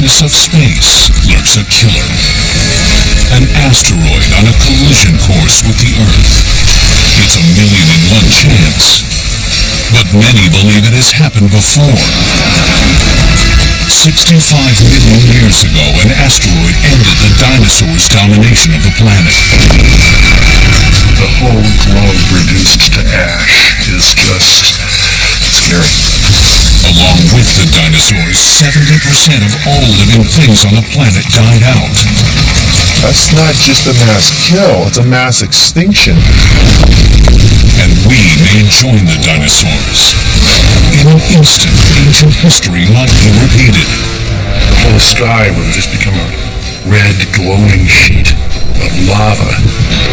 darkness of space lurks a killer. An asteroid on a collision course with the Earth. It's a 1,000,001 chance. But many believe it has happened before. 65 million years ago, an asteroid ended the dinosaurs' domination of the planet. The whole globe reduced to ash is just scary. Along with the dinosaurs, 70% of all living things on the planet died out. That's not just a mass kill, it's a mass extinction. And we may join the dinosaurs. In an instant, ancient history might be repeated. The whole sky would have just become a red glowing sheet of lava.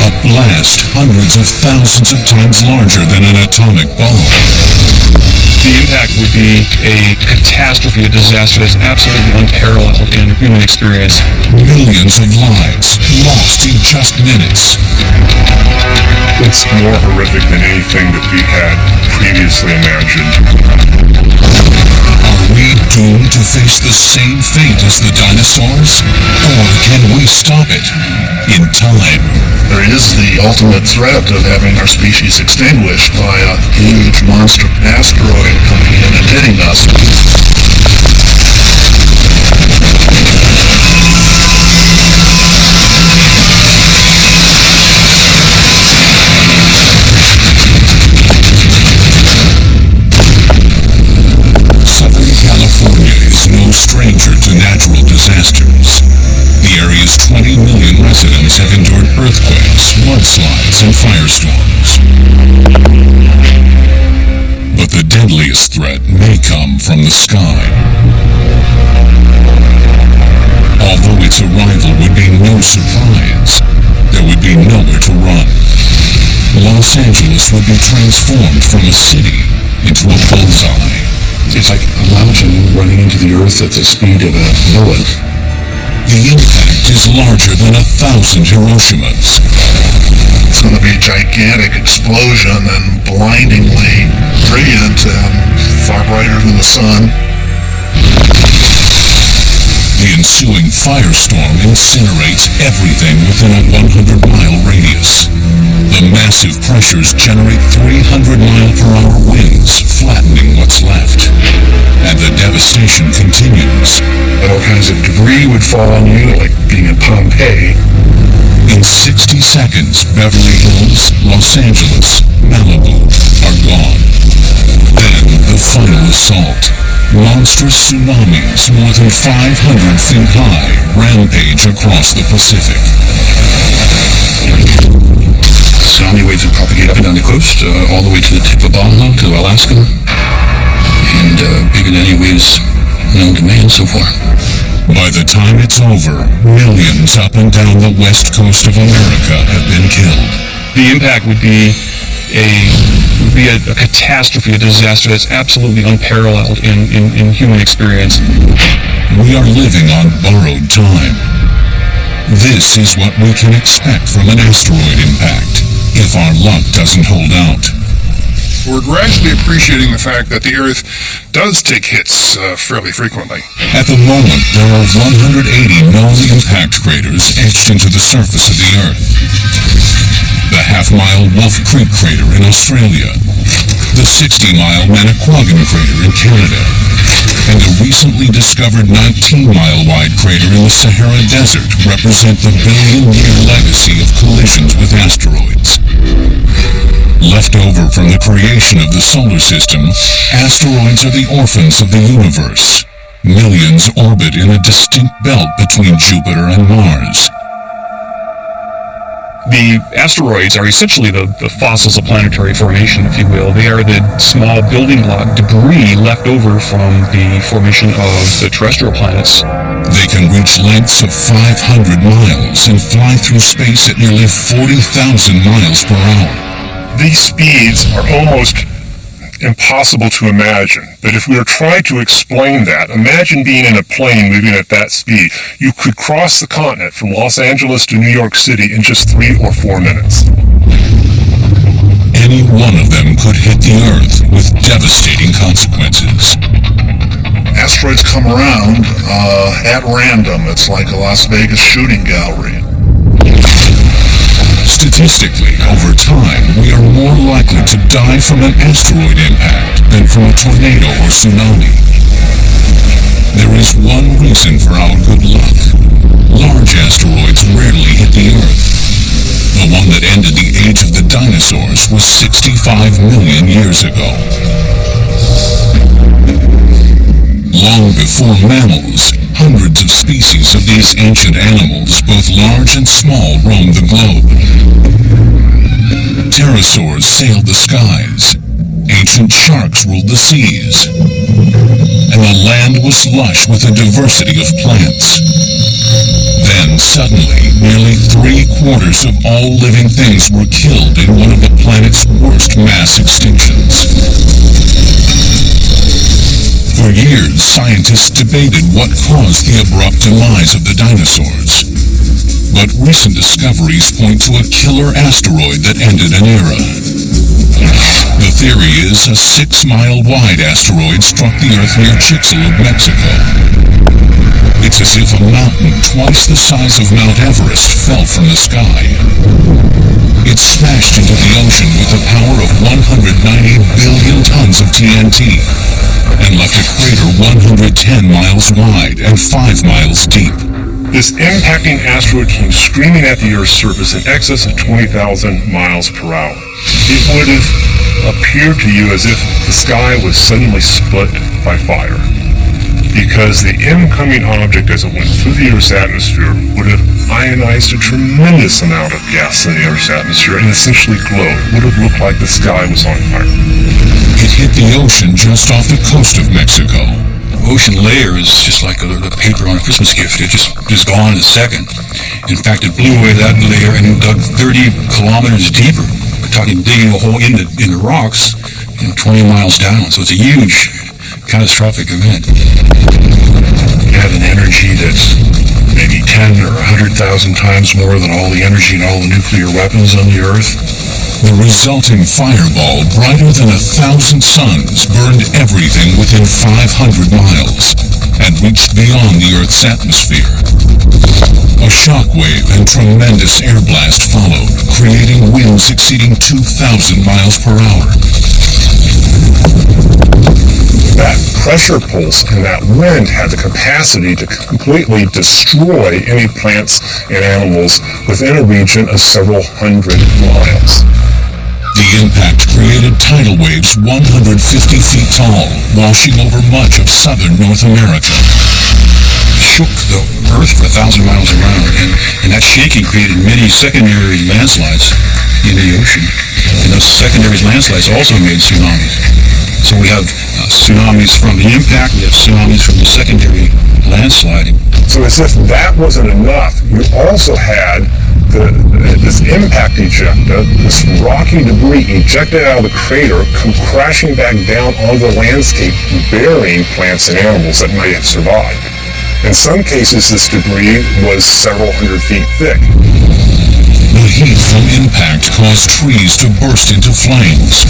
A blast hundreds of thousands of times larger than an atomic bomb. The impact would be a catastrophe, a disaster that's absolutely unparalleled in human experience. Millions of lives lost in just minutes. It's more horrific than anything that we had previously imagined. Are we doomed to face the same fate as the dinosaurs? Or can we stop it in time? There is the ultimate threat of having our species extinguished by a huge monster asteroid coming in and hitting us. Southern California is no stranger to natural disasters. The area's 20 million residents have endured earthquakes, mudslides, and firestorms. But the deadliest threat may come from the sky. Although its arrival would be no surprise, there would be nowhere to run. Los Angeles would be transformed from a city into a bullseye. It's like a mountain running into the earth at the speed of a bullet. The impact is larger than 1,000 Hiroshimas. It's going to be a gigantic explosion and blindingly brilliant and far brighter than the sun. The ensuing firestorm incinerates everything within a 100-mile radius. The massive pressures generate 300-mile-per-hour winds, flattening what's left. And the devastation continues. All kinds of debris would fall on you, like being in Pompeii. In 60 seconds, Beverly Hills, Los Angeles, Malibu are gone. Then the final assault. Monstrous tsunamis more than 500 feet high rampage across the Pacific. Tsunami waves would propagate up and down the coast, all the way to the tip of Baja, to Alaska, and bigger than any waves known to man so far. By the time it's over, millions up and down the west coast of America have been killed. The impact would be a catastrophe, a disaster that's absolutely unparalleled in human experience. We are living on borrowed time. This is what we can expect from an asteroid impact, if our luck doesn't hold out. We're gradually appreciating the fact that the Earth does take hits fairly frequently. At the moment, there are 180 known impact craters etched into the surface of the Earth. The half-mile Wolf Creek crater in Australia, the 60-mile Manicouagan crater in Canada, and the recently discovered 19-mile-wide crater in the Sahara Desert represent the billion-year legacy of collisions with asteroids. Left over from the creation of the solar system, asteroids are the orphans of the universe. Millions orbit in a distinct belt between Jupiter and Mars. The asteroids are essentially the fossils of planetary formation, if you will. They are the small building block debris left over from the formation of the terrestrial planets. They can reach lengths of 500 miles and fly through space at nearly 40,000 miles per hour. These speeds are almost impossible to imagine, but if we were trying to explain that, imagine being in a plane moving at that speed. You could cross the continent from Los Angeles to New York City in just 3 or 4 minutes. Any one of them could hit the Earth with devastating consequences. asteroids come around at random. It's like a Las Vegas shooting gallery. Statistically, over time, we are more likely to die from an asteroid impact than from a tornado or tsunami. There is one reason for our good luck. Large asteroids rarely hit the Earth. The one that ended the age of the dinosaurs was 65 million years ago. Long before mammals, hundreds of species of these ancient animals, both large and small, roamed the globe. Pterosaurs sailed the skies. Ancient sharks ruled the seas. And the land was lush with a diversity of plants. Then, suddenly, nearly 3/4 of all living things were killed in one of the planet's worst mass extinctions. For years, scientists debated what caused the abrupt demise of the dinosaurs. But recent discoveries point to a killer asteroid that ended an era. The theory is a 6-mile-wide asteroid struck the Earth near Chicxulub, Mexico. It's as if a mountain twice the size of Mount Everest fell from the sky. It smashed into the ocean with the power of 190 billion tons of TNT and left a crater 110 miles wide and 5 miles deep. This impacting asteroid came screaming at the Earth's surface in excess of 20,000 miles per hour. It would have appeared to you as if the sky was suddenly split by fire, because the incoming object as it went through the Earth's atmosphere would have ionized a tremendous amount of gas in the Earth's atmosphere and essentially glowed. It would have looked like the sky was on fire. It hit the ocean just off the coast of Mexico. Ocean layer is just like the paper on a Christmas gift. It just gone in a second. In fact, it blew away that layer and dug 30 kilometers deeper. We're talking digging a hole in the rocks, 20 miles down. So it's a huge catastrophic event. You have an energy that's maybe 10 or 100,000 times more than all the energy and all the nuclear weapons on the Earth. The resulting fireball, brighter than 1,000 suns, burned everything within 500 miles and reached beyond the Earth's atmosphere. A shockwave and tremendous air blast followed, creating winds exceeding 2,000 miles per hour. That pressure pulse and that wind had the capacity to completely destroy any plants and animals within a region of several hundred miles. The impact created tidal waves 150 feet tall, washing over much of southern North America. Shook the Earth for 1,000 miles around, and that shaking created many secondary landslides in the ocean. And those secondary landslides also made tsunamis. So we have tsunamis from the impact, we have tsunamis from the secondary landsliding. So as if that wasn't enough, you also had this impact ejecta, this rocky debris ejected out of the crater, come crashing back down onto the landscape, burying plants and animals that might have survived. In some cases, this debris was several hundred feet thick. The heat from impact caused trees to burst into flames.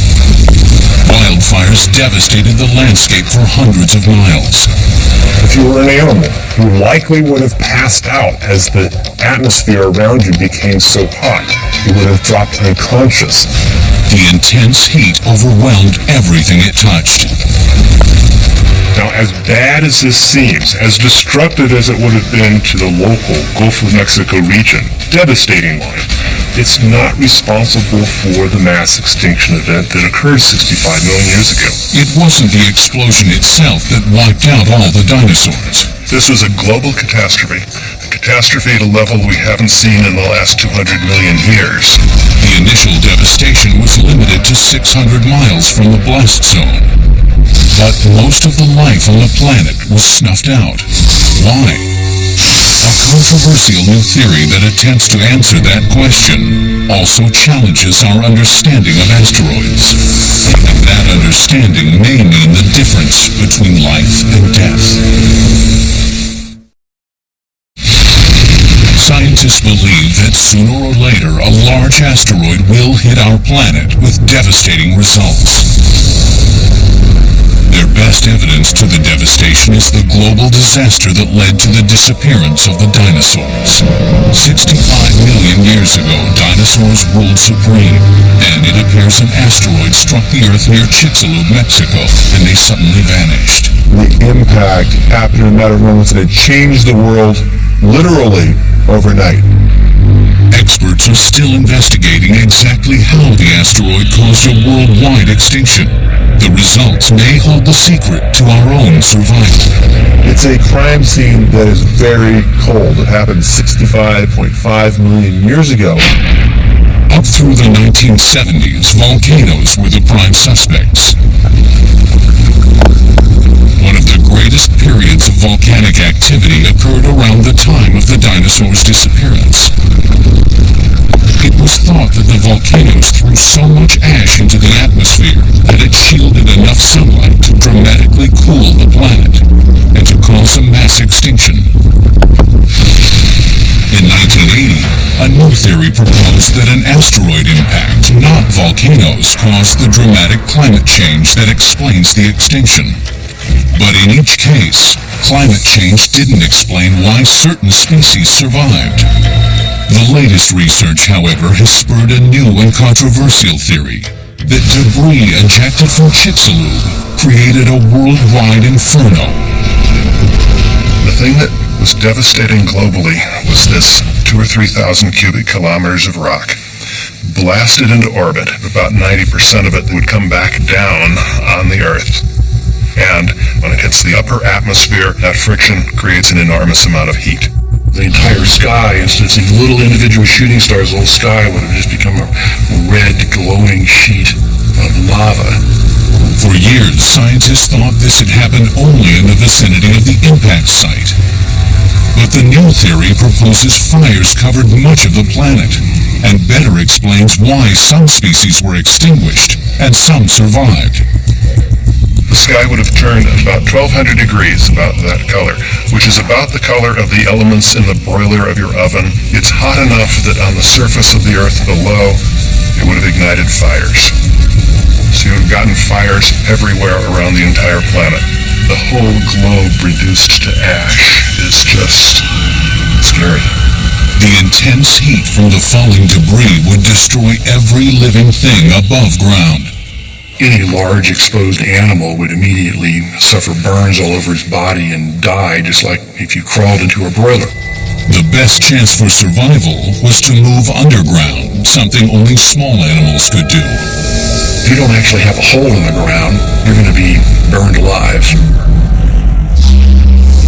Wildfires devastated the landscape for hundreds of miles. If you were an animal, you likely would have passed out as the atmosphere around you became so hot. You would have dropped unconscious. The intense heat overwhelmed everything it touched. Now, as bad as this seems, as destructive as it would have been to the local Gulf of Mexico region, devastating one, it's not responsible for the mass extinction event that occurred 65 million years ago. It wasn't the explosion itself that wiped out all the dinosaurs. This was a global catastrophe. A catastrophe at a level we haven't seen in the last 200 million years. The initial devastation was limited to 600 miles from the blast zone. But most of the life on the planet was snuffed out. Why? A controversial new theory that attempts to answer that question also challenges our understanding of asteroids. And that understanding may mean the difference between life and death. Scientists believe that sooner or later a large asteroid will hit our planet with devastating results. Their best evidence to the devastation is the global disaster that led to the disappearance of the dinosaurs. 65 million years ago, dinosaurs ruled supreme, and it appears an asteroid struck the Earth near Chicxulub, Mexico, and they suddenly vanished. The impact happened in a matter of moments, and it changed the world literally overnight. Experts are still investigating exactly how the asteroid caused a worldwide extinction. The results may hold the secret to our own survival. It's a crime scene that is very cold. It happened 65.5 million years ago. Up through the 1970s, volcanoes were the prime suspects. One of the greatest periods of volcanic activity occurred around the time of the dinosaurs' disappearance. It was thought that the volcanoes threw so much ash into the atmosphere that it shielded enough sunlight to dramatically cool the planet and to cause a mass extinction. In 1980, a new theory proposed that an asteroid impact, not volcanoes, caused the dramatic climate change that explains the extinction. But in each case, climate change didn't explain why certain species survived. The latest research, however, has spurred a new and controversial theory that debris ejected from Chicxulub created a worldwide inferno. The thing that was devastating globally was this 2,000 or 3,000 cubic kilometers of rock blasted into orbit. About 90% of it would come back down on the Earth. And when it hits the upper atmosphere, that friction creates an enormous amount of heat. The entire sky, instead of seeing little individual shooting stars, the whole sky would have just become a red, glowing sheet of lava. For years, scientists thought this had happened only in the vicinity of the impact site. But the new theory proposes fires covered much of the planet, and better explains why some species were extinguished and some survived. The sky would have turned about 1,200 degrees, about that color, which is about the color of the elements in the broiler of your oven. It's hot enough that on the surface of the Earth below, it would have ignited fires. So you would have gotten fires everywhere around the entire planet. The whole globe reduced to ash is just scary. The intense heat from the falling debris would destroy every living thing above ground. Any large exposed animal would immediately suffer burns all over its body and die, just like if you crawled into a broiler. The best chance for survival was to move underground, something only small animals could do. If you don't actually have a hole in the ground, you're going to be burned alive.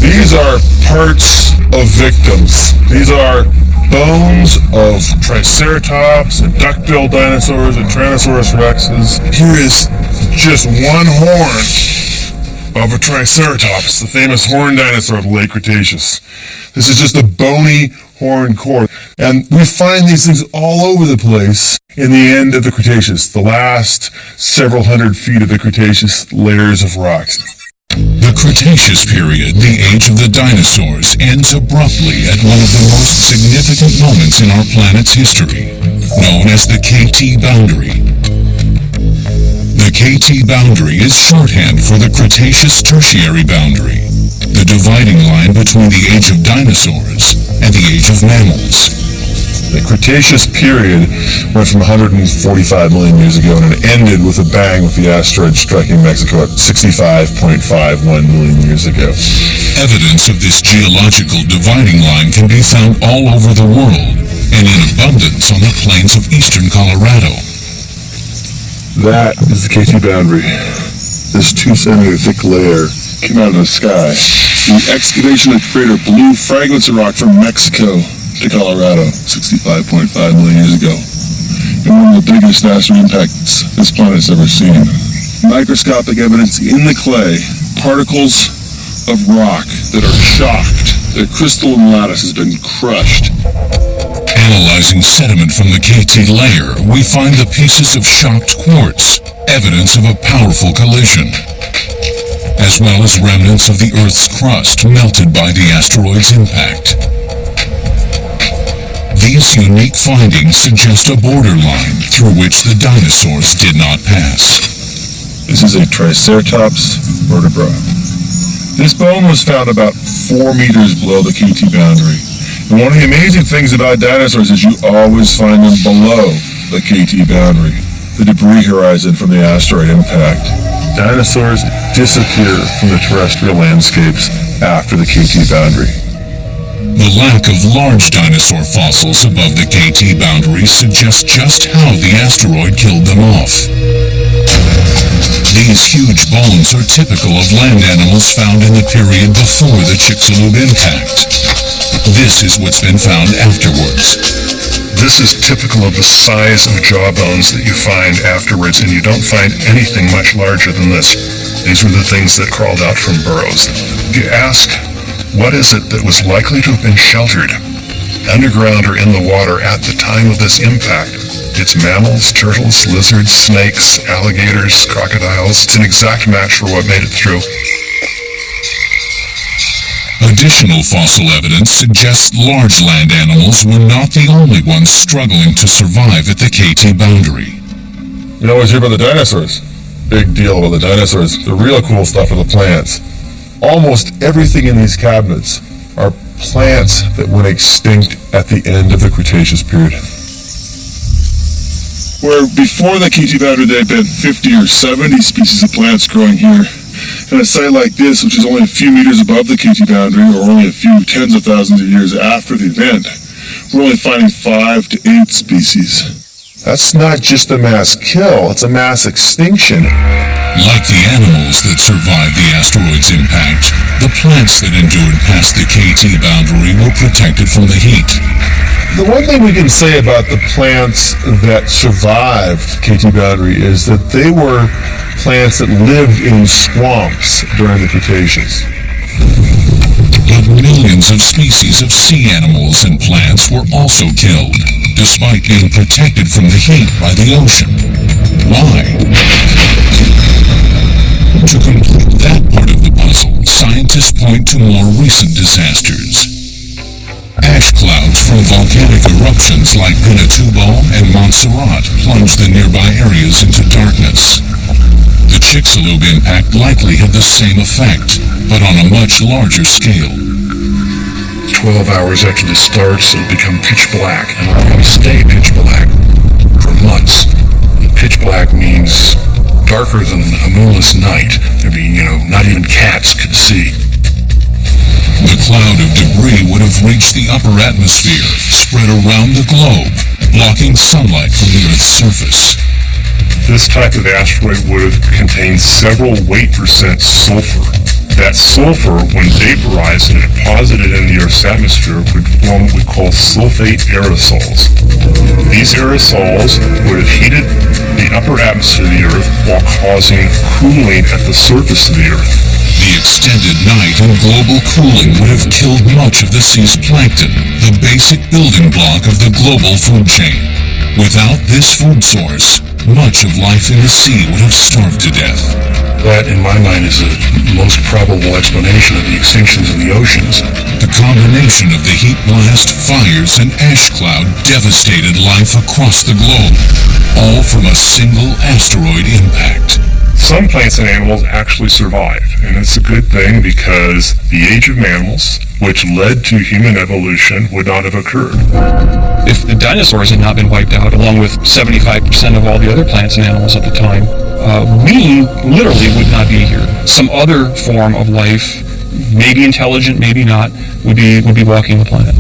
These are parts of victims. These are bones of Triceratops and duck-billed dinosaurs and Tyrannosaurus rexes. Here is just one horn of a Triceratops, the famous horned dinosaur of the late Cretaceous. This is just a bony horn core. And we find these things all over the place in the end of the Cretaceous, the last several hundred feet of the Cretaceous layers of rocks. The Cretaceous period, the age of the dinosaurs, ends abruptly at one of the most significant moments in our planet's history, known as the KT boundary. The KT boundary is shorthand for the Cretaceous Tertiary boundary, the dividing line between the age of dinosaurs and the age of mammals. The Cretaceous period went from 145 million years ago, and it ended with a bang with the asteroid striking Mexico at 65.51 million years ago. Evidence of this geological dividing line can be found all over the world, and in abundance on the plains of eastern Colorado. That is the KT boundary. This 2-centimeter thick layer came out of the sky. The excavation of the crater blew fragments of rock from Mexico to Colorado 65.5 million years ago. And one of the biggest asteroid impacts this planet has ever seen. Microscopic evidence in the clay, particles of rock that are shocked. Their crystalline lattice has been crushed. Analyzing sediment from the KT layer, we find the pieces of shocked quartz, evidence of a powerful collision, as well as remnants of the Earth's crust melted by the asteroid's impact. These unique findings suggest a borderline through which the dinosaurs did not pass. This is a Triceratops vertebra. This bone was found about 4 meters below the KT boundary. And one of the amazing things about dinosaurs is you always find them below the KT boundary, the debris horizon from the asteroid impact. Dinosaurs disappear from the terrestrial landscapes after the KT boundary. The lack of large dinosaur fossils above the KT boundary suggests just how the asteroid killed them off. These huge bones are typical of land animals found in the period before the Chicxulub impact. This is what's been found afterwards. This is typical of the size of jawbones that you find afterwards, and you don't find anything much larger than this. These were the things that crawled out from burrows. You ask, what is it that was likely to have been sheltered underground or in the water at the time of this impact? It's mammals, turtles, lizards, snakes, alligators, crocodiles. It's an exact match for what made it through. Additional fossil evidence suggests large land animals were not the only ones struggling to survive at the KT boundary. You always hear about the dinosaurs. Big deal about the dinosaurs. The real cool stuff are the plants. Almost everything in these cabinets are plants that went extinct at the end of the Cretaceous period. Where before the KT boundary there had been 50 or 70 species of plants growing here, and a site like this, which is only a few meters above the KT boundary, or only a few tens of thousands of years after the event, we're only finding 5 to 8 species. That's not just a mass kill, it's a mass extinction. Like the animals that survived the asteroid's impact, the plants that endured past the KT boundary were protected from the heat. The one thing we can say about the plants that survived KT boundary is that they were plants that lived in swamps during the Cretaceous. But millions of species of sea animals and plants were also killed, despite being protected from the heat by the ocean. Why? To complete that part of the puzzle, scientists point to more recent disasters. Ash clouds from volcanic eruptions like Pinatubo and Montserrat plunged the nearby areas into darkness. The Chicxulub impact likely had the same effect, but on a much larger scale. 12 hours after this starts, it'll become pitch black, and it'll probably stay pitch black for months. And pitch black means darker than a moonless night. There'd be, not even cats could see. The cloud of debris would have reached the upper atmosphere, spread around the globe, blocking sunlight from the Earth's surface. This type of asteroid would have contained several weight percent sulfur. That sulfur, when vaporized and deposited in the Earth's atmosphere, would form what we call sulfate aerosols. These aerosols would have heated the upper atmosphere of the Earth while causing cooling at the surface of the Earth. The extended night and global cooling would have killed much of the sea's plankton, the basic building block of the global food chain. Without this food source, much of life in the sea would have starved to death. That, in my mind, is the most probable explanation of the extinctions in the oceans. The combination of the heat blast, fires, and ash cloud devastated life across the globe, all from a single asteroid impact. Some plants and animals actually survived, and it's a good thing because the age of mammals, which led to human evolution, would not have occurred. If the dinosaurs had not been wiped out, along with 75% of all the other plants and animals at the time, we literally would not be here. Some other form of life, maybe intelligent, maybe not, would be walking the planet.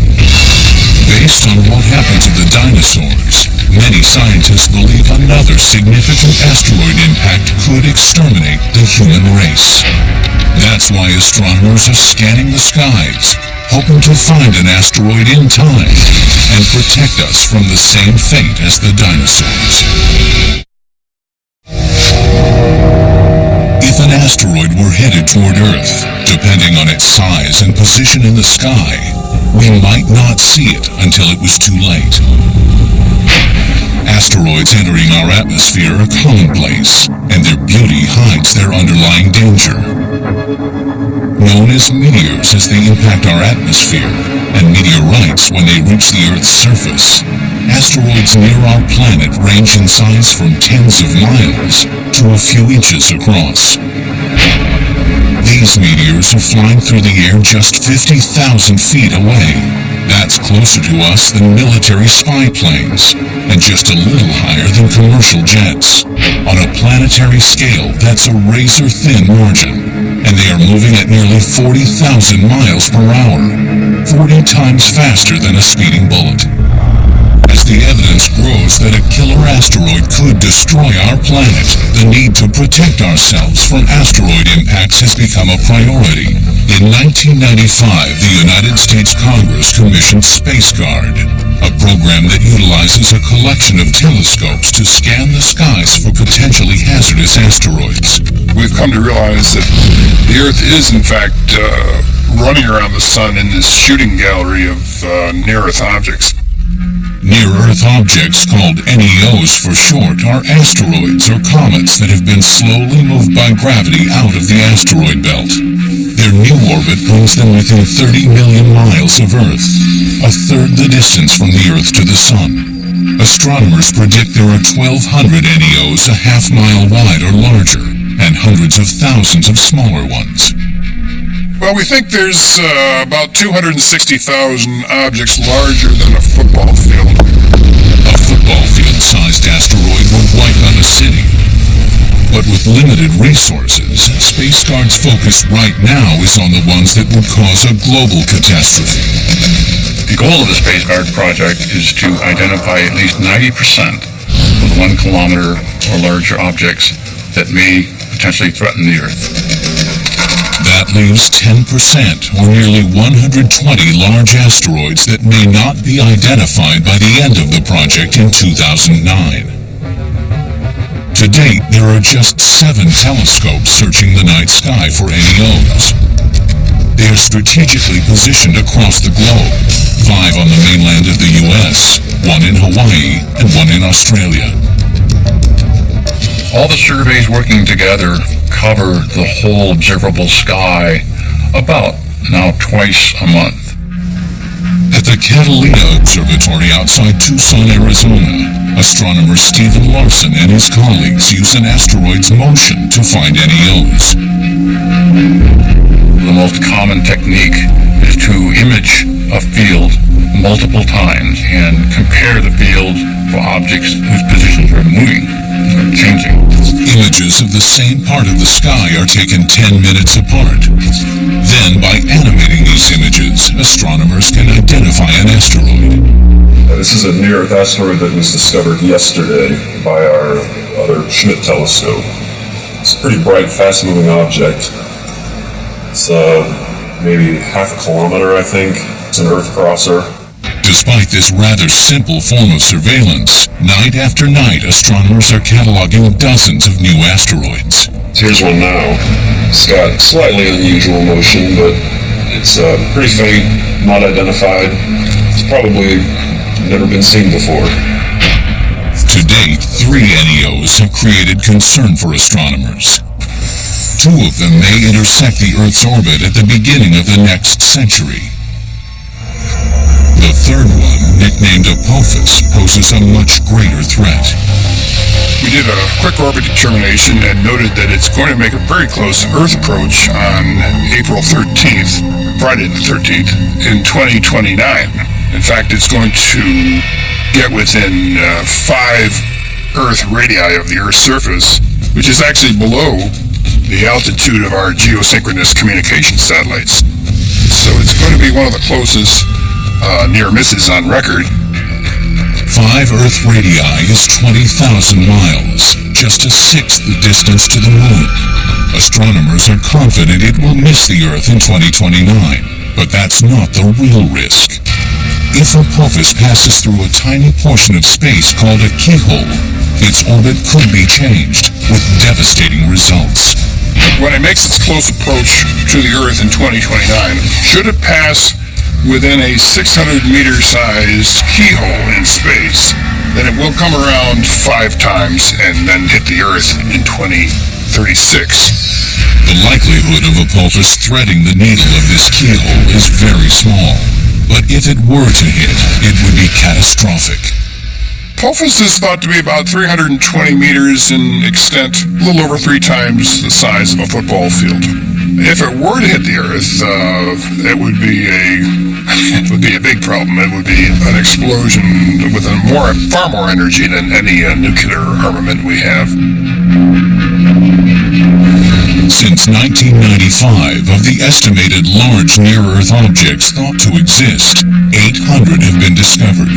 Based on what happened to the dinosaurs, many scientists believe another significant asteroid impact could exterminate the human race. That's why astronomers are scanning the skies, hoping to find an asteroid in time and protect us from the same fate as the dinosaurs. If an asteroid were headed toward Earth, depending on its size and position in the sky, we might not see it until it was too late. Asteroids entering our atmosphere are commonplace, and their beauty hides their underlying danger. Known as meteors as they impact our atmosphere, and meteorites when they reach the Earth's surface, asteroids near our planet range in size from tens of miles to a few inches across. These meteors are flying through the air just 50,000 feet away. That's closer to us than military spy planes, and just a little higher than commercial jets. On a planetary scale, that's a razor-thin margin, and they are moving at nearly 40,000 miles per hour, 40 times faster than a speeding bullet. As the evidence grows that a killer asteroid could destroy our planet, the need to protect ourselves from asteroid impacts has become a priority. In 1995, the United States Congress commissioned SpaceGuard, a program that utilizes a collection of telescopes to scan the skies for potentially hazardous asteroids. We've come to realize that the Earth is, in fact, running around the Sun in this shooting gallery of near-Earth objects. Near-Earth objects, called NEOs for short, are asteroids or comets that have been slowly moved by gravity out of the asteroid belt. Their new orbit brings them within 30 million miles of Earth, a third the distance from the Earth to the Sun. Astronomers predict there are 1,200 NEOs a half-mile wide or larger, and hundreds of thousands of smaller ones. Well, we think there's about 260,000 objects larger than a football field. A football field-sized asteroid would wipe out a city. But with limited resources, SpaceGuard's focus right now is on the ones that would cause a global catastrophe. The goal of the SpaceGuard project is to identify at least 90% of the 1 kilometer or larger objects that may potentially threaten the Earth. That leaves 10%, or nearly 120 large asteroids that may not be identified by the end of the project in 2009. To date, there are just 7 telescopes searching the night sky for NEOs. They are strategically positioned across the globe, 5 on the mainland of the US, 1 in Hawaii, and 1 in Australia. All the surveys working together cover the whole observable sky about now twice a month. At the Catalina Observatory outside Tucson, Arizona, astronomer Stephen Larson and his colleagues use an asteroid's motion to find NEOs. The most common technique is to image a field multiple times and compare the field for objects whose positions are moving or changing. Images of the same part of the sky are taken 10 minutes apart. Then, by animating these images, astronomers can identify an asteroid. This is a near-Earth asteroid that was discovered yesterday by our other Schmidt telescope. It's a pretty bright, fast-moving object. It's maybe half a kilometer, I think. It's an Earth crosser. Despite this rather simple form of surveillance, night after night astronomers are cataloging dozens of new asteroids. Here's one now. It's got slightly unusual motion, but it's pretty faint, not identified. It's probably never been seen before. To date, 3 NEOs have created concern for astronomers. 2 of them may intersect the Earth's orbit at the beginning of the next century. The third one, nicknamed Apophis, poses a much greater threat. We did a quick orbit determination and noted that it's going to make a very close Earth approach on April 13th, Friday the 13th, in 2029. In fact, it's going to get within 5 Earth radii of the Earth's surface, which is actually below the altitude of our geosynchronous communication satellites. So it's going to be one of the closest near misses on record. 5 Earth radii is 20,000 miles, just a sixth the distance to the Moon. Astronomers are confident it will miss the Earth in 2029, but that's not the real risk. If Apophis passes through a tiny portion of space called a keyhole, its orbit could be changed, with devastating results. When it makes its close approach to the Earth in 2029, should it pass within a 600-meter-sized keyhole in space, then it will come around 5 times and then hit the Earth in 2036. The likelihood of Apophis threading the needle of this keyhole is very small, but if it were to hit, it would be catastrophic. Apophis is thought to be about 320 meters in extent, a little over 3 times the size of a football field. If it were to hit the Earth, it would be a big problem. It would be an explosion with far more energy than any nuclear armament we have. Since 1995, of the estimated large near-Earth objects thought to exist, 800 have been discovered.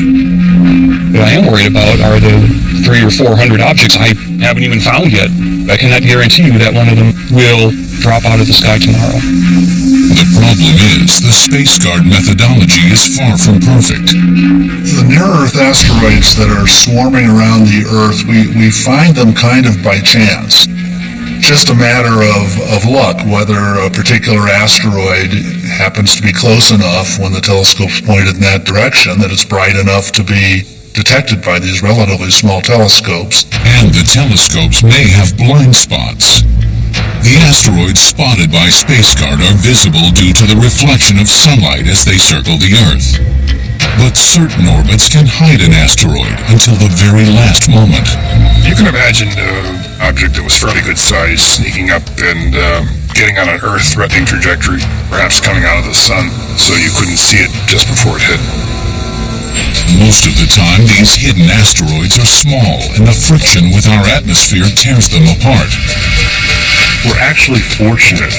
What I am worried about are the 300 or 400 objects I haven't even found yet. I cannot guarantee you that one of them will drop out of the sky tomorrow. The problem is, the SpaceGuard methodology is far from perfect. The near-Earth asteroids that are swarming around the Earth, we find them kind of by chance. Just a matter of luck, whether a particular asteroid happens to be close enough when the telescope's pointed in that direction that it's bright enough to be detected by these relatively small telescopes. And the telescopes may have blind spots. The asteroids spotted by SpaceGuard are visible due to the reflection of sunlight as they circle the Earth. But certain orbits can hide an asteroid until the very last moment. You can imagine an object that was fairly good size sneaking up and getting on an Earth-threatening trajectory, perhaps coming out of the sun, so you couldn't see it just before it hit. Most of the time, these hidden asteroids are small, and the friction with our atmosphere tears them apart. We're actually fortunate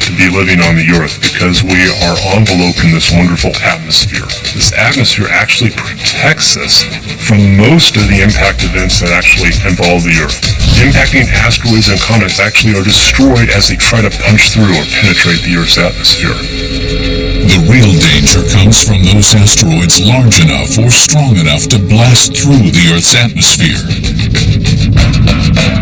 to be living on the Earth because we are enveloped in this wonderful atmosphere. This atmosphere actually protects us from most of the impact events that actually involve the Earth. Impacting asteroids and comets actually are destroyed as they try to punch through or penetrate the Earth's atmosphere. The real danger comes from those asteroids large enough or strong enough to blast through the Earth's atmosphere.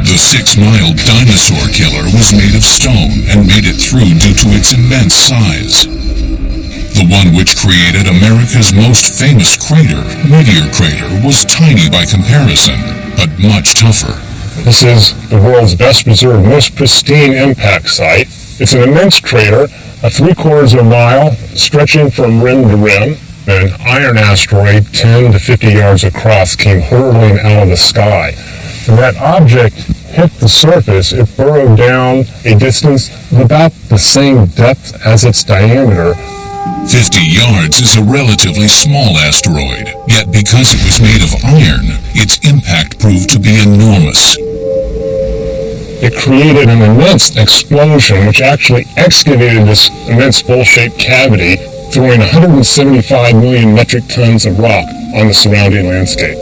The 6-mile dinosaur killer was made of stone and made it through due to its immense size. The one which created America's most famous crater, Meteor Crater, was tiny by comparison, but much tougher. This is the world's best preserved, most pristine impact site. It's an immense crater, a 3/4 of a mile, stretching from rim to rim. An iron asteroid, 10 to 50 yards across, came hurtling out of the sky. When that object hit the surface, it burrowed down a distance of about the same depth as its diameter. 50 yards is a relatively small asteroid, yet because it was made of iron, its impact proved to be enormous. It created an immense explosion which actually excavated this immense bowl-shaped cavity, throwing 175 million metric tons of rock on the surrounding landscape.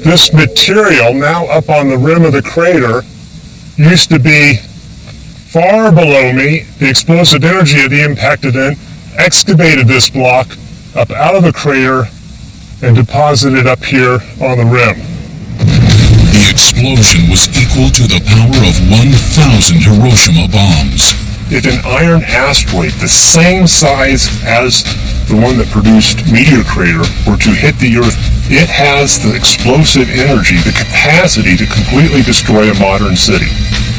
This material, now up on the rim of the crater, used to be far below me. The explosive energy of the impact event excavated this block up out of the crater and deposited up here on the rim. The explosion was equal to the power of 1,000 Hiroshima bombs. If an iron asteroid the same size as the one that produced Meteor Crater were to hit the Earth, it has the explosive energy, the capacity to completely destroy a modern city.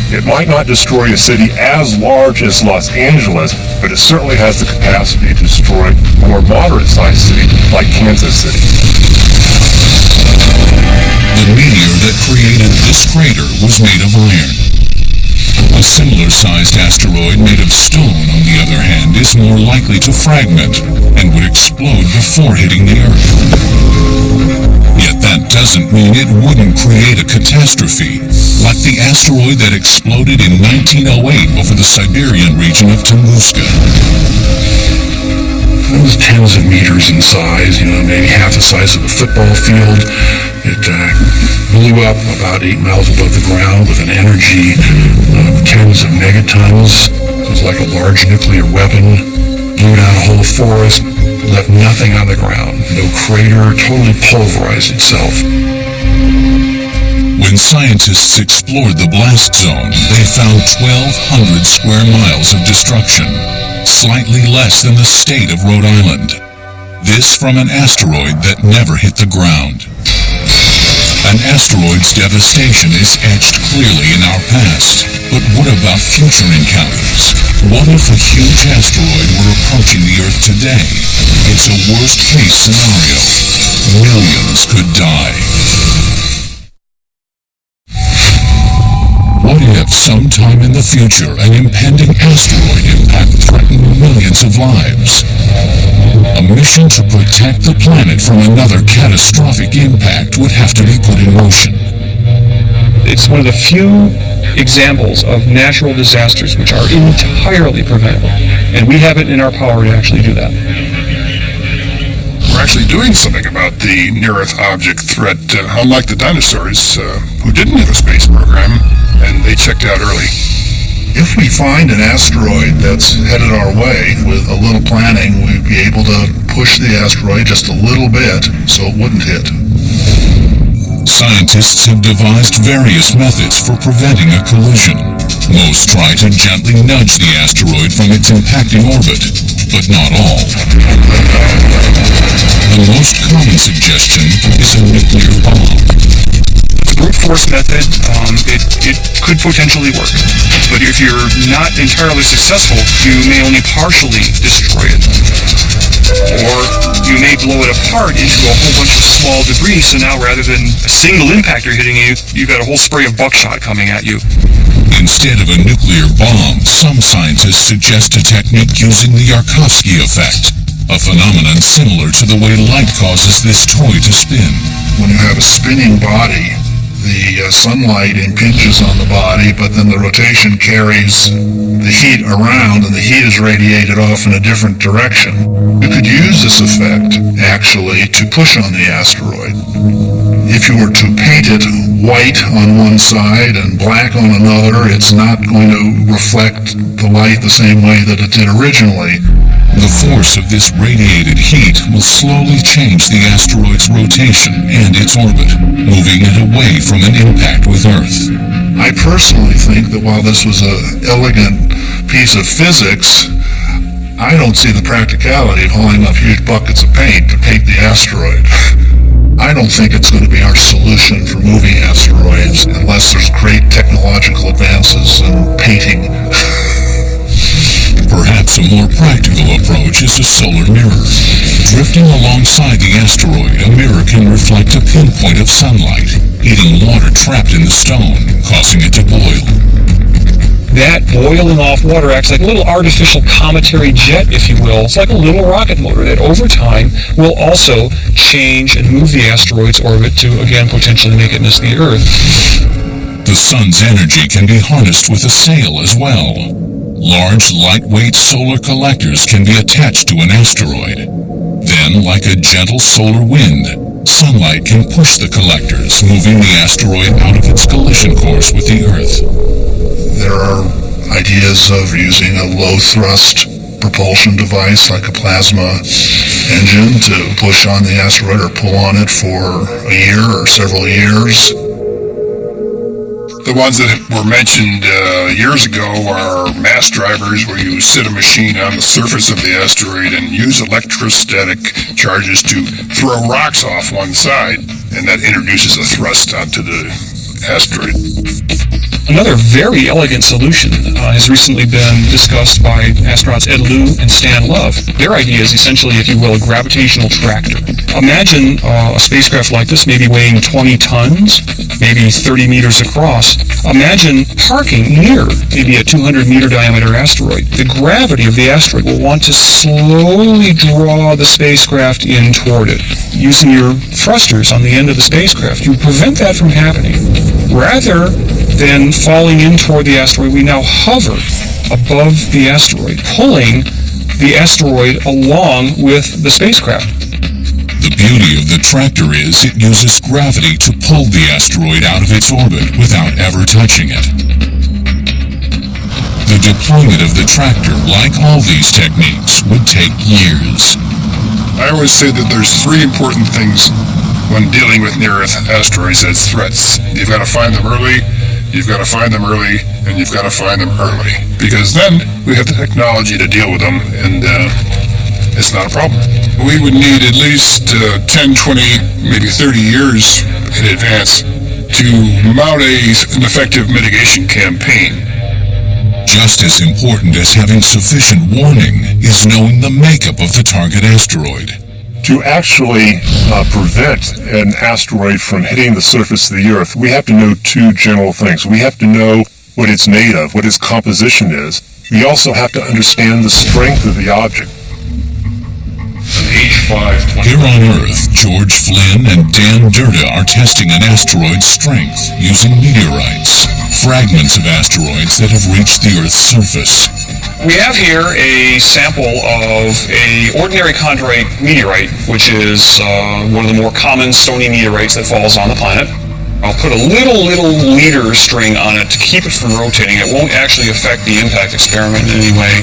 It might not destroy a city as large as Los Angeles, but it certainly has the capacity to destroy a more moderate-sized city like Kansas City. The meteor that created this crater was made of iron. A similar-sized asteroid made of stone, on the other hand, is more likely to fragment and would explode before hitting the Earth. Yet that doesn't mean it wouldn't create a catastrophe, like the asteroid that exploded in 1908 over the Siberian region of Tunguska. It was tens of meters in size, maybe half the size of a football field. It blew up about 8 miles above the ground with an energy of tens of megatons. It was like a large nuclear weapon. Blew down a whole forest, left nothing on the ground. No crater, totally pulverized itself. When scientists explored the blast zone, they found 1,200 square miles of destruction, slightly less than the state of Rhode Island. This from an asteroid that never hit the ground. An asteroid's devastation is etched clearly in our past, but what about future encounters? What if a huge asteroid were approaching the Earth today? It's a worst-case scenario. millions could die. What if sometime in the future an impending asteroid impact threatened millions of lives? A mission to protect the planet from another catastrophic impact would have to be put in motion. It's one of the few examples of natural disasters which are entirely preventable, and we have it in our power to actually do that. We're actually doing something about the near-Earth object threat, unlike the dinosaurs, who didn't have a space program, and they checked out early. If we find an asteroid that's headed our way, with a little planning, we'd be able to push the asteroid just a little bit so it wouldn't hit. Scientists have devised various methods for preventing a collision. Most try to gently nudge the asteroid from its impacting orbit, but not all. The most common suggestion is a nuclear bomb. Brute force method, it could potentially work. But if you're not entirely successful, you may only partially destroy it. Or you may blow it apart into a whole bunch of small debris, so now rather than a single impactor hitting you, you've got a whole spray of buckshot coming at you. Instead of a nuclear bomb, some scientists suggest a technique using the Yarkovsky effect, a phenomenon similar to the way light causes this toy to spin. When you have a spinning body, the sunlight impinges on the body, but then the rotation carries the heat around, and the heat is radiated off in a different direction. You could use this effect, actually, to push on the asteroid. If you were to paint it white on one side and black on another, it's not going to reflect the light the same way that it did originally. The force of this radiated heat will slowly change the asteroid's rotation and its orbit, moving it away from an impact with Earth. I personally think that while this was an elegant piece of physics, I don't see the practicality of hauling up huge buckets of paint to paint the asteroid. I don't think it's going to be our solution for moving asteroids unless there's great technological advances in painting. Perhaps a more practical approach is a solar mirror. Drifting alongside the asteroid, a mirror can reflect a pinpoint of sunlight, heating water trapped in the stone, causing it to boil. That boiling off water acts like a little artificial cometary jet, if you will. It's like a little rocket motor that over time will also change and move the asteroid's orbit to, again, potentially make it miss the Earth. The sun's energy can be harnessed with a sail as well. Large, lightweight solar collectors can be attached to an asteroid. Then, like a gentle solar wind, sunlight can push the collectors, moving the asteroid out of its collision course with the Earth. There are ideas of using a low-thrust propulsion device like a plasma engine to push on the asteroid or pull on it for a year or several years. The ones that were mentioned years ago are mass drivers, where you sit a machine on the surface of the asteroid and use electrostatic charges to throw rocks off one side, and that introduces a thrust onto the asteroid. Another very elegant solution has recently been discussed by astronauts Ed Lu and Stan Love. Their idea is essentially, if you will, a gravitational tractor. Imagine a spacecraft like this, maybe weighing 20 tons, maybe 30 meters across. Imagine parking near maybe a 200-meter diameter asteroid. The gravity of the asteroid will want to slowly draw the spacecraft in toward it. Using your thrusters on the end of the spacecraft, you prevent that from happening. Rather than falling in toward the asteroid, we now hover above the asteroid, pulling the asteroid along with the spacecraft. The beauty of the tractor is it uses gravity to pull the asteroid out of its orbit without ever touching it. The deployment of the tractor, like all these techniques, would take years. I always say that there's three important things when dealing with near-Earth asteroids as threats. You've got to find them early, you've got to find them early, and you've got to find them early. Because then we have the technology to deal with them, and it's not a problem. We would need at least 10, 20, maybe 30 years in advance to mount an effective mitigation campaign. Just as important as having sufficient warning is knowing the makeup of the target asteroid. To actually prevent an asteroid from hitting the surface of the Earth, we have to know two general things. We have to know what it's made of, what its composition is. We also have to understand the strength of the object. Here on Earth, George Flynn and Dan Durda are testing an asteroid's strength using meteorites, fragments of asteroids that have reached the Earth's surface. We have here a sample of an ordinary chondrite meteorite, which is one of the more common stony meteorites that falls on the planet. I'll put a little leader string on it to keep it from rotating. It won't actually affect the impact experiment in any way.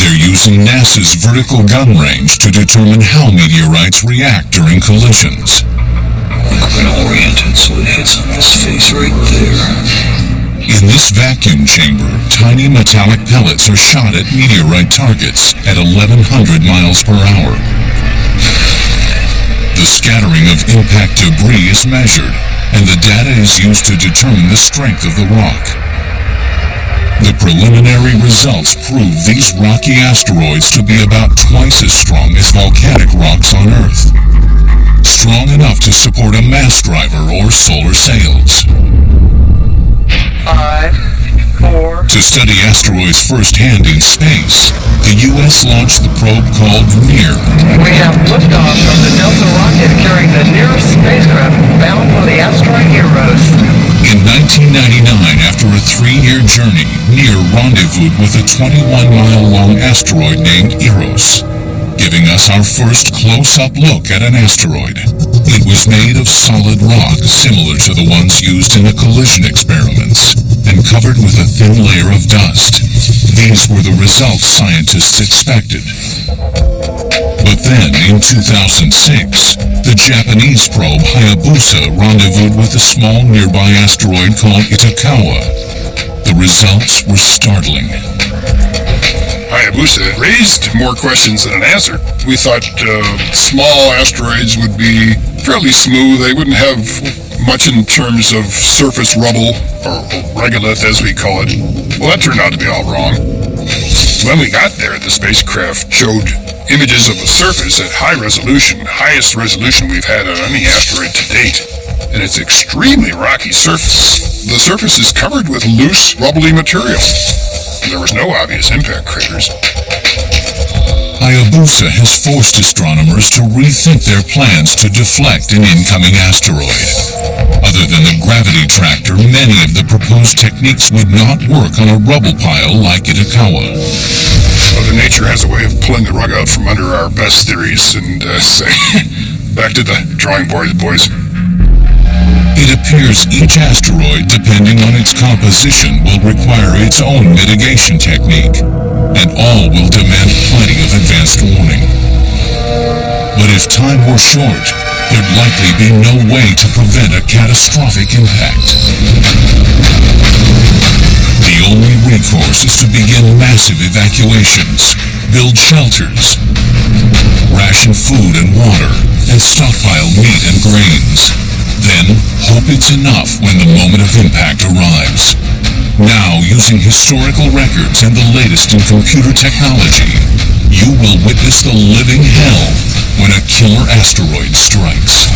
They're using NASA's vertical gun range to determine how meteorites react during collisions. I'm going to orient it so it hits on his face right there. In this vacuum chamber, tiny metallic pellets are shot at meteorite targets at 1,100 miles per hour. The scattering of impact debris is measured, and the data is used to determine the strength of the rock. The preliminary results prove these rocky asteroids to be about twice as strong as volcanic rocks on Earth. Strong enough to support a mass driver or solar sails. 5, 4... To study asteroids firsthand in space, the U.S. launched the probe called NEAR. We have liftoff from the Delta rocket carrying the nearest spacecraft bound for the asteroid Eros. In 1999, after a 3-year journey, NEAR rendezvoused with a 21-mile-long asteroid named Eros, giving us our first close-up look at an asteroid. It was made of solid rock, similar to the ones used in the collision experiments, and covered with a thin layer of dust. These were the results scientists expected. But then, in 2006, the Japanese probe Hayabusa rendezvoused with a small nearby asteroid called Itokawa. The results were startling. Hayabusa raised more questions than it answered. We thought small asteroids would be fairly smooth. They wouldn't have much in terms of surface rubble, or regolith as we call it. Well, that turned out to be all wrong. When we got there, the spacecraft showed images of the surface at high resolution, highest resolution we've had on any asteroid to date. And it's extremely rocky surface. The surface is covered with loose, rubbly material. There was no obvious impact craters. Hayabusa has forced astronomers to rethink their plans to deflect an incoming asteroid. Other than the gravity tractor, many of the proposed techniques would not work on a rubble pile like Itokawa. Mother Nature has a way of pulling the rug out from under our best theories and say, back to the drawing board, boys. It appears each asteroid, depending on its composition, will require its own mitigation technique, and all will demand plenty of advanced warning. But if time were short, there'd likely be no way to prevent a catastrophic impact. The only recourse is to begin massive evacuations, build shelters, ration food and water, and stockpile meat and grains. Then, hope it's enough when the moment of impact arrives. Now, using historical records and the latest in computer technology, you will witness the living hell when a killer asteroid strikes.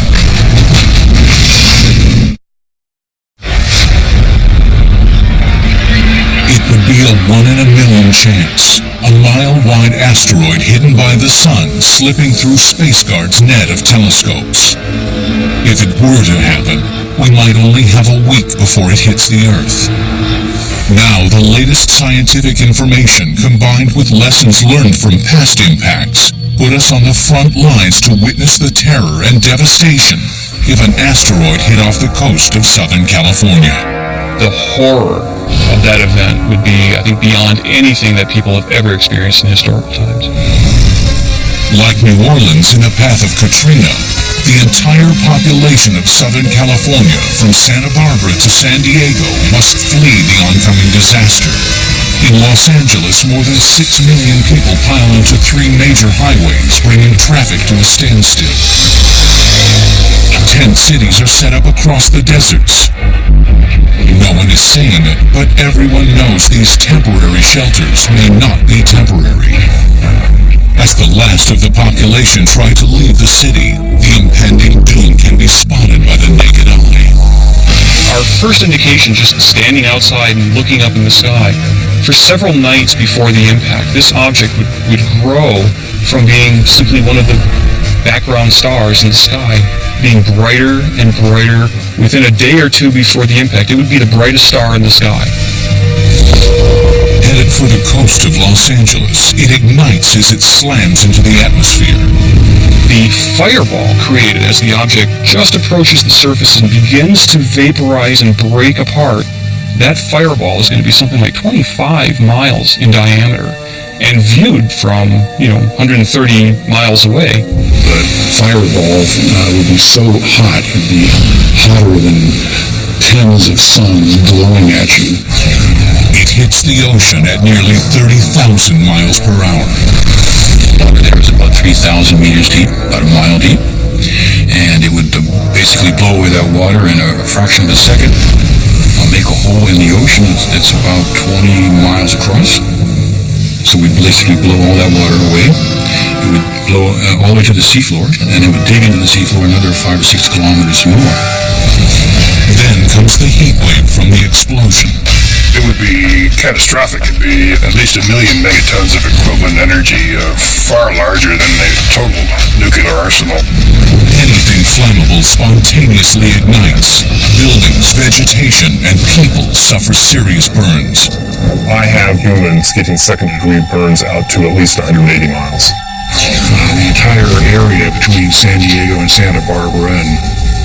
It would be a 1 in a million chance. A mile-wide asteroid hidden by the sun slipping through SpaceGuard's net of telescopes. If it were to happen, we might only have a week before it hits the Earth. Now, the latest scientific information, combined with lessons learned from past impacts, put us on the front lines to witness the terror and devastation if an asteroid hit off the coast of Southern California. The horror of that event would be, I think, beyond anything that people have ever experienced in historical times. Like New Orleans in the path of Katrina, the entire population of Southern California, from Santa Barbara to San Diego, must flee the oncoming disaster. In Los Angeles, more than 6 million people pile onto 3 major highways, bringing traffic to a standstill. 10 cities are set up across the deserts. No one is saying it, but everyone knows these temporary shelters may not be temporary. As the last of the population try to leave the city, the impending doom can be spotted by the naked eye. Our first indication, just standing outside and looking up in the sky, for several nights before the impact, this object would grow from being simply one of the background stars in the sky, being brighter and brighter. Within a day or two before the impact, it would be the brightest star in the sky. Headed for the coast of Los Angeles, it ignites as it slams into the atmosphere. The fireball created as the object just approaches the surface and begins to vaporize and break apart, that fireball is going to be something like 25 miles in diameter, and viewed from, 130 miles away. The fireball would be so hot, it would be hotter than tens of suns glowing at you. It hits the ocean at nearly 30,000 miles per hour. The water there is about 3,000 meters deep, about a mile deep, and it would basically blow away that water in a fraction of a second, make a hole in the ocean that's about 20 miles across. So we'd basically blow all that water away. It would blow all the way to the seafloor, and it would dig into the seafloor another 5 or 6 kilometers more. Then comes the heat wave from the explosion. It would be catastrophic. It'd be at least 1 million megatons of equivalent energy, far larger than the total nuclear arsenal. Anything flammable spontaneously ignites. Buildings, vegetation, and people suffer serious burns. I have humans getting second-degree burns out to at least 180 miles. The entire area between San Diego and Santa Barbara, and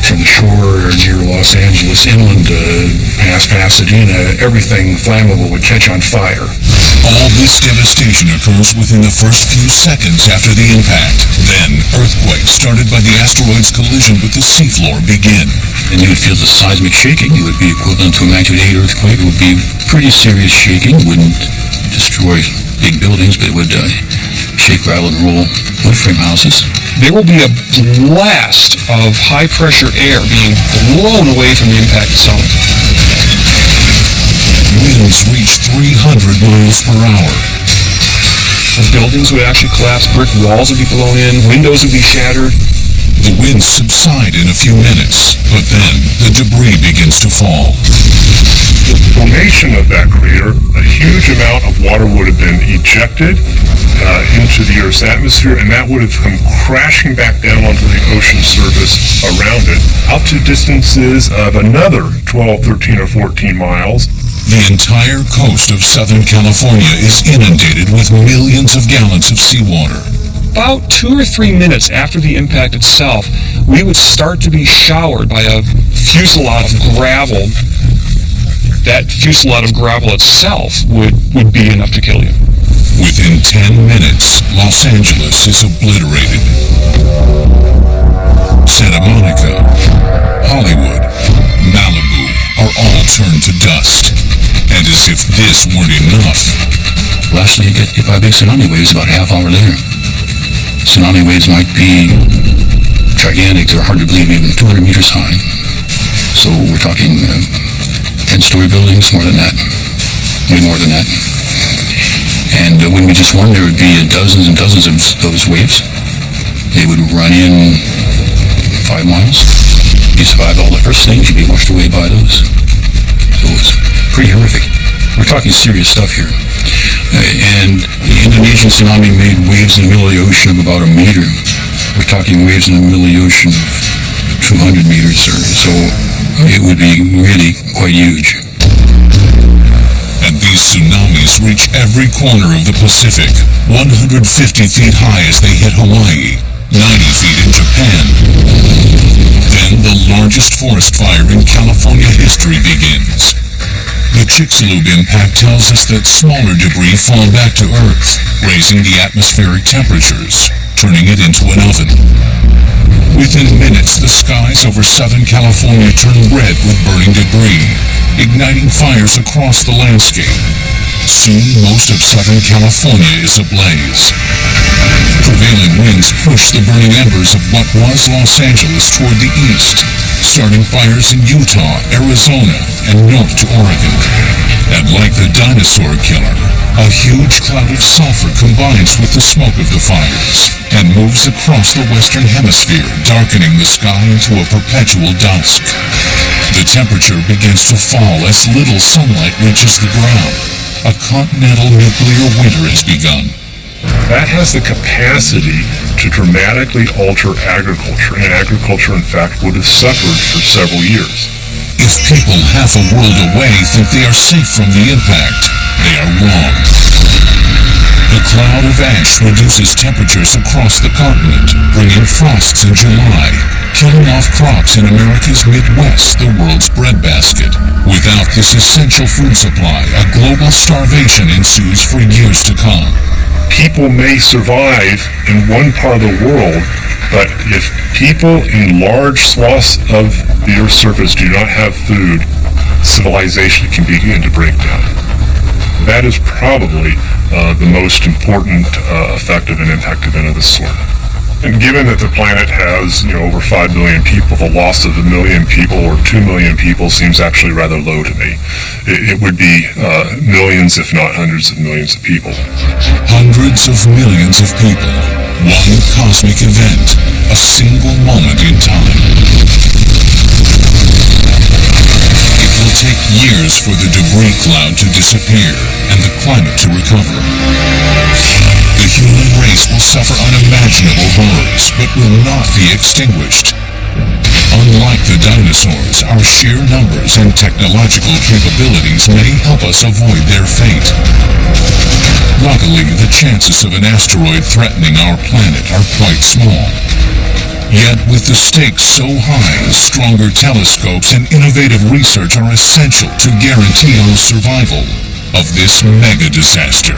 from the shore near Los Angeles inland past Pasadena, everything flammable would catch on fire. All this devastation occurs within the first few seconds after the impact. Then, earthquakes started by the asteroid's collision with the seafloor begin. And you would feel the seismic shaking. It would be equivalent to a magnitude 8 earthquake. It would be pretty serious shaking. It wouldn't destroy big buildings, but it would shake, rattle, and roll wood frame houses. There will be a blast of high-pressure air being blown away from the impact zone. Winds reach 300 miles per hour. The buildings would actually collapse, brick walls would be blown in, windows would be shattered. The winds subside in a few minutes, but then the debris begins to fall. The formation of that crater, a huge amount of water would have been ejected into the Earth's atmosphere, and that would have come crashing back down onto the ocean surface around it, out to distances of another 12, 13, or 14 miles. The entire coast of Southern California is inundated with millions of gallons of seawater. About 2 or 3 minutes after the impact itself, we would start to be showered by a fusillade of gravel. That fusillade of gravel itself would be enough to kill you. Within 10 minutes, Los Angeles is obliterated. Santa Monica, Hollywood, Malibu are all turned to dust. And as if this weren't enough, Lastly, you get hit by big tsunami waves about a half hour later. Tsunami waves might be gigantic. They're hard to believe, even 200 meters high. So we're talking 10-story buildings, more than that, way more than that. And when we just won, there would be dozens and dozens of those waves. They would run in 5 miles. You survived all the first things, you'd be washed away by those. So it's pretty horrific. We're talking serious stuff here. And the Indonesian tsunami made waves in the middle of the ocean of about a meter. We're talking waves in the middle of the ocean of 200 meters or so. It would be really quite huge. And these tsunamis reach every corner of the Pacific, 150 feet high as they hit Hawaii, 90 feet in Japan. Then the largest forest fire in California history begins. The Chicxulub impact tells us that smaller debris fall back to Earth, raising the atmospheric temperatures, turning it into an oven. Within minutes, the skies over Southern California turn red with burning debris, igniting fires across the landscape. Soon, most of Southern California is ablaze. Prevailing winds push the burning embers of what was Los Angeles toward the east, starting fires in Utah, Arizona, and north to Oregon. And like the dinosaur killer, a huge cloud of sulfur combines with the smoke of the fires and moves across the western hemisphere, darkening the sky into a perpetual dusk. The temperature begins to fall as little sunlight reaches the ground. A continental nuclear winter has begun. That has the capacity to dramatically alter agriculture, and agriculture, in fact, would have suffered for several years. If people half a world away think they are safe from the impact, they are wrong. The cloud of ash reduces temperatures across the continent, bringing frosts in July, killing off crops in America's Midwest, the world's breadbasket. Without this essential food supply, a global starvation ensues for years to come. People may survive in one part of the world, but if people in large swaths of the Earth's surface do not have food, civilization can begin to break down. That is probably the most important effect of an impact event of this sort. And given that the planet has, over 5 billion people, the loss of 1 million people or 2 million people seems actually rather low to me. It would be millions, if not hundreds of millions of people. Hundreds of millions of people. One cosmic event. A single moment in time. It will take years for the debris cloud to disappear and the climate to recover. The human race will suffer unimaginable horrors, but will not be extinguished. Unlike the dinosaurs, our sheer numbers and technological capabilities may help us avoid their fate. Luckily, the chances of an asteroid threatening our planet are quite small. Yet, with the stakes so high, stronger telescopes and innovative research are essential to guarantee our survival of this mega disaster.